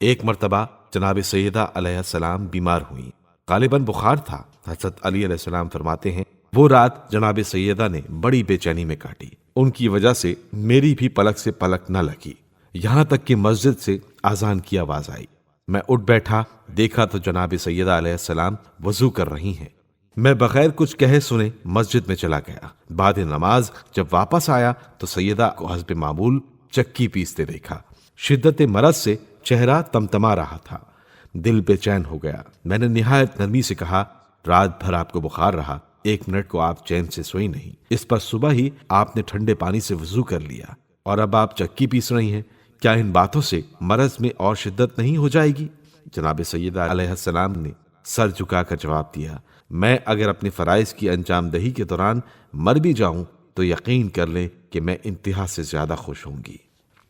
ایک مرتبہ جناب سیدہ علیہ السلام بیمار ہوئیں، غالباً بخار تھا۔ حضرت علی علیہ السلام فرماتے ہیں وہ رات جناب سیدہ نے بڑی بے چینی میں کاٹی، ان کی وجہ سے میری بھی پلک سے پلک نہ لگی، یہاں تک کہ مسجد سے اذان کی آواز آئی۔ میں اٹھ بیٹھا، دیکھا تو جناب سیدہ علیہ السلام وضو کر رہی ہیں۔ میں بغیر کچھ کہے سنے مسجد میں چلا گیا۔ بعد نماز جب واپس آیا تو سیدہ کو حسب معمول چکی پیستے دیکھا۔ شدت مرض سے چہرہ تمتما رہا تھا، دل بے چین ہو گیا۔ میں نے نہایت نرمی سے کہا، رات بھر آپ کو بخار رہا، 1 منٹ کو آپ چین سے سوئی نہیں، اس پر صبح ہی آپ نے ٹھنڈے پانی سے وضو کر لیا اور اب آپ چکی پیس رہی ہیں، کیا ان باتوں سے مرض میں اور شدت نہیں ہو جائے گی؟ جناب سیدہ علیہ السلام نے سر جھکا کر جواب دیا، میں اگر اپنے فرائض کی انجام دہی کے دوران مر بھی جاؤں تو یقین کر لیں کہ میں انتہا سے زیادہ خوش ہوں گی۔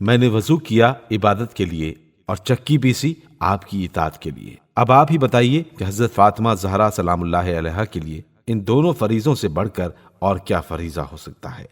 میں نے وضو کیا عبادت کے لیے اور چکی پیسی آپ کی اطاعت کے لیے۔ اب آپ ہی بتائیے کہ حضرت فاطمہ زہرا سلام اللہ علیہا کے لیے ان دونوں فریضوں سے بڑھ کر اور کیا فریضہ ہو سکتا ہے؟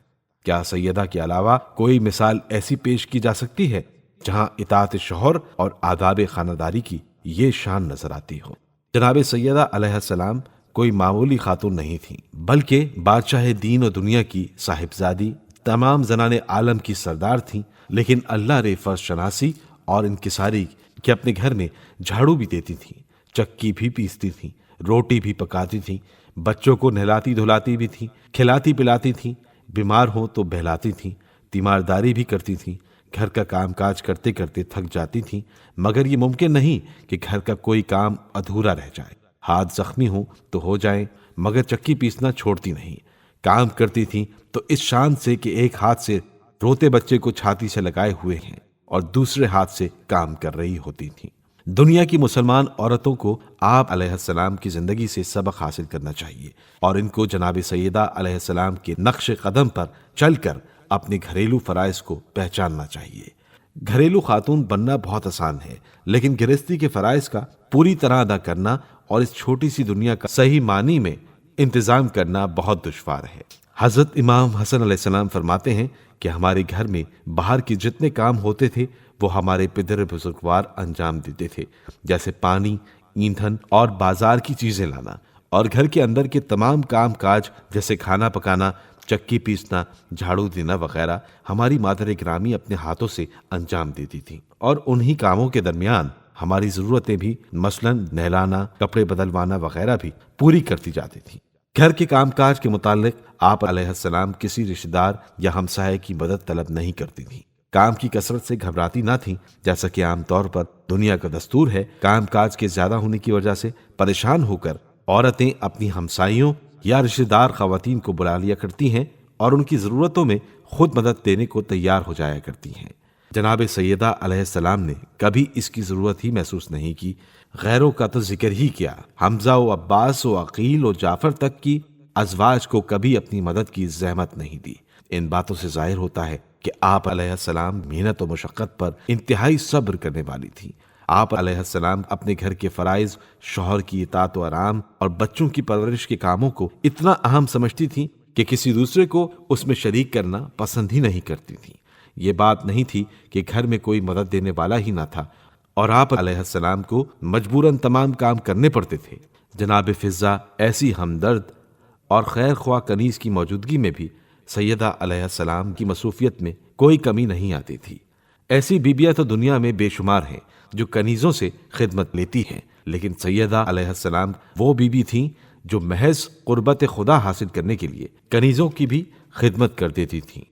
کیا سیدہ کے علاوہ کوئی مثال ایسی پیش کی جا سکتی ہے جہاں اطاعت شوہر اور آداب خانہ داری کی یہ شان نظر آتی ہو؟ جناب سیدہ علیہ السلام کوئی معمولی خاتون نہیں تھیں، بلکہ بادشاہ دین و دنیا کی صاحبزادی، تمام زنان عالم کی سردار تھیں، لیکن اللہ نے فرض شناسی اور انکساری کہ اپنے گھر میں جھاڑو بھی دیتی تھیں، چکی بھی پیستی تھیں، روٹی بھی پکاتی تھیں، بچوں کو نہلاتی دھلاتی بھی تھیں، کھلاتی پلاتی تھیں، بیمار ہوں تو بہلاتی تھیں، تیمارداری بھی کرتی تھیں، گھر کا کام کاج کرتے کرتے تھک جاتی تھیں، مگر یہ ممکن نہیں کہ گھر کا کوئی کام ادھورا رہ جائے۔ ہاتھ زخمی ہوں تو ہو جائیں، مگر چکی پیسنا چھوڑتی نہیں۔ کام کرتی تھیں تو اس شان سے کہ ایک ہاتھ سے روتے بچے کو چھاتی سے لگائے ہوئے ہیں اور دوسرے ہاتھ سے کام کر رہی ہوتی تھیں۔ دنیا کی مسلمان عورتوں کو آپ علیہ السلام کی زندگی سے سبق حاصل کرنا چاہیے اور ان کو جناب سیدہ علیہ السلام کے نقش قدم پر چل کر اپنے گھریلو فرائض کو پہچاننا چاہیے۔ گھریلو خاتون بننا بہت آسان ہے، لیکن گرہستی کے فرائض کا پوری طرح ادا کرنا اور اس چھوٹی سی دنیا کا صحیح معنی میں انتظام کرنا بہت دشوار ہے۔ حضرت امام حسن علیہ السلام فرماتے ہیں کہ ہمارے گھر میں باہر کے جتنے کام ہوتے تھے وہ ہمارے پدر بزرگوار انجام دیتے تھے، جیسے پانی، ایندھن اور بازار کی چیزیں لانا، اور گھر کے اندر کے تمام کام کاج جیسے کھانا پکانا، چکی پیسنا، جھاڑو دینا وغیرہ ہماری مادر گرامی اپنے ہاتھوں سے انجام دیتی تھی، اور انہی کاموں کے درمیان ہماری ضرورتیں بھی مثلاً نہلانا، کپڑے بدلوانا وغیرہ بھی پوری کرتی جاتی تھی۔ گھر کے کام کاج کے متعلق آپ علیہ السلام کسی رشتہ دار یا ہمسائے کی مدد طلب نہیں کرتی تھیں، کام کی کثرت سے گھبراتی نہ تھیں، جیسا کہ عام طور پر دنیا کا دستور ہے۔ کام کاج کے زیادہ ہونے کی وجہ سے پریشان ہو کر عورتیں اپنی ہمسائیوں یا رشتہ دار خواتین کو بلا لیا کرتی ہیں اور ان کی ضرورتوں میں خود مدد دینے کو تیار ہو جایا کرتی ہیں۔ جناب سیدہ علیہ السلام نے کبھی اس کی ضرورت ہی محسوس نہیں کی، غیروں کا تو ذکر ہی کیا، حمزہ و عباس و عقیل و جعفر تک کی ازواج کو کبھی اپنی مدد کی زحمت نہیں دی۔ ان باتوں سے ظاہر ہوتا ہے کہ آپ علیہ السلام محنت و مشقت پر انتہائی صبر کرنے والی تھی۔ آپ علیہ السلام اپنے گھر کے فرائض، شوہر کی اطاعت و آرام اور بچوں کی پرورش کے کاموں کو اتنا اہم سمجھتی تھیں کہ کسی دوسرے کو اس میں شریک کرنا پسند ہی نہیں کرتی تھیں۔ یہ بات نہیں تھی کہ گھر میں کوئی مدد دینے والا ہی نہ تھا اور آپ علیہ السلام کو مجبوراً تمام کام کرنے پڑتے تھے۔ جناب فضہ ایسی ہمدرد اور خیر خواہ کنیز کی موجودگی میں بھی سیدہ علیہ السلام کی مصروفیت میں کوئی کمی نہیں آتی تھی۔ ایسی بیبیاں تو دنیا میں بے شمار ہیں جو کنیزوں سے خدمت لیتی ہیں، لیکن سیدہ علیہ السلام وہ بیوی تھیں جو محض قربت خدا حاصل کرنے کے لیے کنیزوں کی بھی خدمت کر دیتی تھیں۔